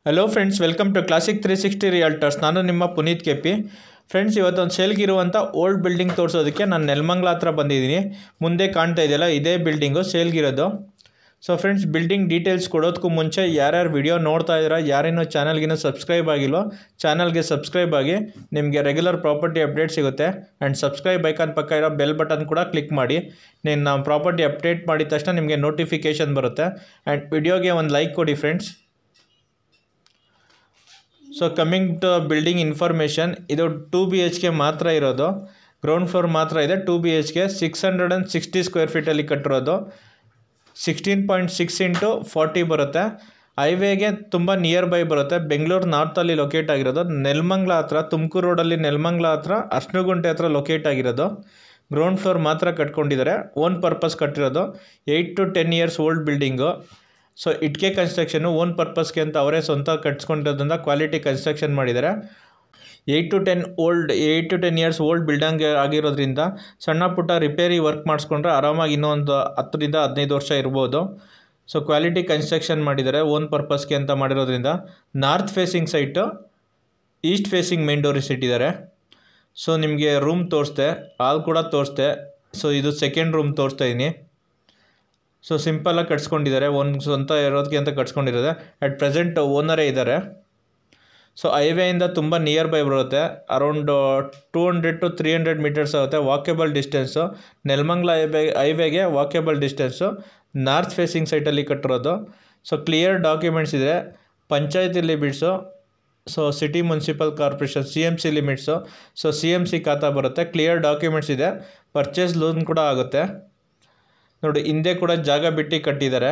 Hello friends, welcome to classic 360 realtors. ನಾನು ನಿಮ್ಮ Puneeth KP. Friends, ಇವತ್ತೊಂದು ಸೇಲ್ಗಿರುವಂಥ ಓಲ್ಡ್ ಬಿಲ್ಡಿಂಗ್ ತೋರಿಸೋದಕ್ಕೆ ನಾನು ನೆಲಮಂಗಲ ಹತ್ರ ಬಂದಿದ್ದೀನಿ. ಮುಂದೆ ಕಾಣ್ತಾ ಇದೆಯಲ್ಲ, ಇದೇ ಬಿಲ್ಡಿಂಗು ಸೇಲ್ಗಿರೋದು. ಸೊ ಫ್ರೆಂಡ್ಸ್, ಬಿಲ್ಡಿಂಗ್ ಡೀಟೇಲ್ಸ್ ಕೊಡೋದಕ್ಕೂ ಮುಂಚೆ ಯಾರ್ಯಾರು ವಿಡಿಯೋ ನೋಡ್ತಾ ಇದ್ದೀರಾ, ಯಾರೇನೋ ಚಾನಲ್ಗಿನ್ನೂ ಸಬ್ಸ್ಕ್ರೈಬ್ ಆಗಿಲ್ವೋ ಚಾನಲ್ಗೆ ಸಬ್ಸ್ಕ್ರೈಬ್ ಆಗಿ. ನಿಮಗೆ ರೆಗ್ಯುಲರ್ ಪ್ರಾಪರ್ಟಿ ಅಪ್ಡೇಟ್ ಸಿಗುತ್ತೆ. ಆ್ಯಂಡ್ ಸಬ್ಸ್ಕ್ರೈಬ್ ಐಕಾನ್ ಪಕ್ಕ ಇರೋ ಬೆಲ್ ಬಟನ್ ಕೂಡ ಕ್ಲಿಕ್ ಮಾಡಿ. ನಾನು ಪ್ರಾಪರ್ಟಿ ಅಪ್ಡೇಟ್ ಮಾಡಿದ ತಕ್ಷಣ ನಿಮಗೆ ನೋಟಿಫಿಕೇಷನ್ ಬರುತ್ತೆ. ಆ್ಯಂಡ್ ವಿಡಿಯೋಗೆ ಒಂದು ಲೈಕ್ ಕೊಡಿ friends. So coming to building information, ಇದು 2 BHK ಮಾತ್ರ ಇರೋದು. ಗ್ರೌಂಡ್ ಫ್ಲೋರ್ ಮಾತ್ರ ಇದೆ. 2 BHK 660 ಸ್ಕ್ವೇರ್ ಫೀಟಲ್ಲಿ ಕಟ್ಟಿರೋದು. 16.6 × 40 ಬರುತ್ತೆ. ಹೈವೇಗೆ ತುಂಬ ನಿಯರ್ ಬೈ ಬರುತ್ತೆ. ಬೆಂಗಳೂರು ನಾರ್ತಲ್ಲಿ ಲೊಕೇಟ್ ಆಗಿರೋದು. ನೆಲಮಂಗಲ ಹತ್ರ, ತುಮಕೂರು ರೋಡಲ್ಲಿ ನೆಲಮಂಗಲ ಹತ್ರ, ಅರ್ಶನಗುಂಟೆ ಹತ್ರ ಲೊಕೇಟ್ ಆಗಿರೋದು. ಗ್ರೌಂಡ್ ಫ್ಲೋರ್ ಮಾತ್ರ ಕಟ್ಕೊಂಡಿದ್ದಾರೆ. ಓನ್ ಪರ್ಪಸ್ ಕಟ್ಟಿರೋದು. 8 to 10 years old building. So ಇಟ್ಕೆ ಕನ್ಸ್ಟ್ರಕ್ಷನು ಓನ್ ಪರ್ಪಸ್ಗೆ ಅಂತ ಅವರೇ ಸ್ವಂತ ಕಟ್ಸ್ಕೊಂಡಿರೋದ್ರಿಂದ ಕ್ವಾಲಿಟಿ ಕನ್ಸ್ಟ್ರಕ್ಷನ್ ಮಾಡಿದ್ದಾರೆ. 8 to 10 ಇಯರ್ಸ್ ಓಲ್ಡ್ ಬಿಲ್ಡಿಂಗ್ ಆಗಿರೋದ್ರಿಂದ ಸಣ್ಣ ಪುಟ್ಟ ರಿಪೇರಿ ವರ್ಕ್ ಮಾಡಿಸ್ಕೊಂಡ್ರೆ ಆರಾಮಾಗಿ ಇನ್ನೊಂದು 10 ರಿಂದ 15 ವರ್ಷ ಇರ್ಬೋದು. ಸೊ ಕ್ವಾಲಿಟಿ ಕನ್ಸ್ಟ್ರಕ್ಷನ್ ಮಾಡಿದ್ದಾರೆ ಓನ್ ಪರ್ಪಸ್ಗೆ ಅಂತ ಮಾಡಿರೋದ್ರಿಂದ. North facing site, East facing main door ಇಟ್ಟಿದ್ದಾರೆ. ಸೊ ನಿಮಗೆ ರೂಮ್ ತೋರಿಸ್ದೆ, ಹಾಲ್ ಕೂಡ ತೋರಿಸ್ದೆ. ಸೊ ಇದು ಸೆಕೆಂಡ್ ರೂಮ್ ತೋರಿಸ್ತಾ ಇದ್ದೀನಿ. ಸೊ ಸಿಂಪಲಾಗಿ ಕಟ್ಸ್ಕೊಂಡಿದ್ದಾರೆ. ಒಂದು ಸ್ವಂತ ಇರೋದಕ್ಕೆ ಅಂತ ಕಟ್ಸ್ಕೊಂಡಿರೋದೆ. ಅಟ್ ಪ್ರೆಸೆಂಟ್ ಓನರೇ ಇದ್ದಾರೆ. ಸೊ ಹೈವೇಯಿಂದ ತುಂಬ ನಿಯರ್ ಬೈ ಬರುತ್ತೆ. ಅರೌಂಡ್ 200 to 300 ಮೀಟರ್ಸ್ ಆಗುತ್ತೆ. Walkable distance. ನೆಲಮಂಗಲ ಹೈವೇಗೆ ವಾಕೇಬಲ್ ಡಿಸ್ಟೆನ್ಸು. ನಾರ್ತ್ ಫೇಸಿಂಗ್ ಸೈಟಲ್ಲಿ ಕಟ್ಟಿರೋದು. ಸೊ ಕ್ಲಿಯರ್ ಡಾಕ್ಯುಮೆಂಟ್ಸ್ ಇದೆ. ಪಂಚಾಯತಿ limits, so city municipal corporation CMC limits. So CMC khata ಬರುತ್ತೆ. ಕ್ಲಿಯರ್ ಡಾಕ್ಯುಮೆಂಟ್ಸ್ ಇದೆ. ಪರ್ಚೇಸ್ ಲೋನ್ ಕೂಡ ಆಗುತ್ತೆ. ನೋಡಿ, ಹಿಂದೆ ಕೂಡ ಜಾಗ ಬಿಟ್ಟು ಕಟ್ಟಿದ್ದಾರೆ.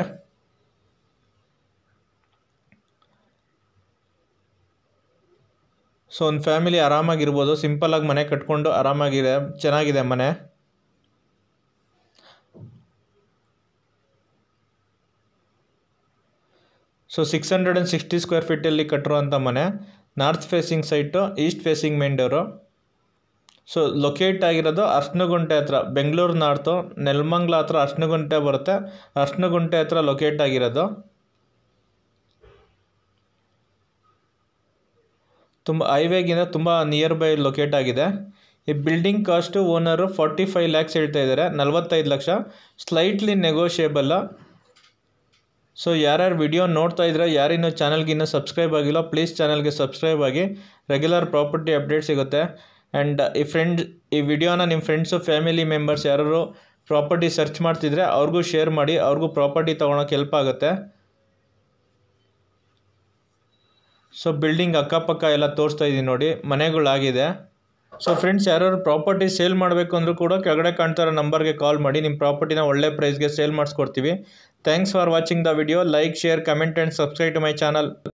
ಸೊ ಒಂದು ಫ್ಯಾಮಿಲಿ ಆರಾಮಾಗಿರ್ಬೋದು. ಸಿಂಪಲಾಗಿ ಮನೆ ಕಟ್ಕೊಂಡು ಆರಾಮಾಗಿದೆ. ಚೆನ್ನಾಗಿದೆ ಮನೆ. ಸೊ 660 ಸ್ಕ್ವೇರ್ ಫೀಟಲ್ಲಿ ಕಟ್ಟಿರುವಂಥ ಮನೆ. North facing site, East facing main door. So locate ಆಗಿರೋದು ಅರ್ಶನಗುಂಟೆ ಹತ್ರ. ಬೆಂಗಳೂರು ನಾರ್ತು, ನೆಲಮಂಗಲ ಹತ್ರ ಅರ್ಶನಗುಂಟೆ ಬರುತ್ತೆ. ಅರ್ಶನಗುಂಟೆ ಹತ್ರ ಲೊಕೇಟ್ ಆಗಿರೋದು. ತುಂಬ ಹೈವೇಗಿಂದ ತುಂಬ ನಿಯರ್ ಬೈ ಲೊಕೇಟ್ ಆಗಿದೆ. ಈ ಬಿಲ್ಡಿಂಗ್ ಕಾಸ್ಟು ಓನರು 45 lakhs ಹೇಳ್ತಾ ಇದ್ದಾರೆ. 45 ಲಕ್ಷ. ಸ್ಲೈಟ್ಲಿ ನೆಗೋಷಿಯೇಬಲ್ಲ. ಸೊ ಯಾರ್ಯಾರು ವಿಡಿಯೋ ನೋಡ್ತಾ ಇದ್ರೆ, ಯಾರಿನ್ನೂ ಚಾನಲ್ಗಿನ್ನೂ ಸಬ್ಸ್ಕ್ರೈಬ್ ಆಗಿಲ್ಲ, ಪ್ಲೀಸ್ ಚಾನಲ್ಗೆ ಸಬ್ಸ್ಕ್ರೈಬ್ ಆಗಿ. ರೆಗ್ಯುಲರ್ ಪ್ರಾಪರ್ಟಿ ಅಪ್ಡೇಟ್ ಸಿಗುತ್ತೆ. ಆ್ಯಂಡ್ ಈ ವಿಡಿಯೋನ ನಿಮ್ಮ ಫ್ರೆಂಡ್ಸು, ಫ್ಯಾಮಿಲಿ ಮೆಂಬರ್ಸ್ ಯಾರು ಪ್ರಾಪರ್ಟಿ ಸರ್ಚ್ ಮಾಡ್ತಿದ್ರೆ ಅವ್ರಿಗೂ ಶೇರ್ ಮಾಡಿ. ಅವ್ರಿಗೂ ಪ್ರಾಪರ್ಟಿ ತೊಗೊಳಕ್ಕೆ ಹೆಲ್ಪ್ ಆಗುತ್ತೆ. ಸೊ ಬಿಲ್ಡಿಂಗ್ ಅಕ್ಕಪಕ್ಕ ಎಲ್ಲ ತೋರಿಸ್ತಾ ಇದ್ದೀನಿ ನೋಡಿ, ಮನೆಗಳಾಗಿದೆ. ಸೊ ಫ್ರೆಂಡ್ಸ್, ಯಾರು ಪ್ರಾಪರ್ಟಿ ಸೇಲ್ ಮಾಡಬೇಕು ಅಂದರೂ ಕೂಡ ಕೆಳಗಡೆ ಕಾಣ್ತಾ ಇರೋ ನಂಬರ್ಗೆ ಕಾಲ್ ಮಾಡಿ. ನಿಮ್ಮ ಪ್ರಾಪರ್ಟಿನ ಒಳ್ಳೆ ಪ್ರೈಸ್ಗೆ ಸೇಲ್ ಮಾಡಿಸ್ಕೊಡ್ತೀವಿ. Thanks for watching the video. Like, share, comment and subscribe to my channel.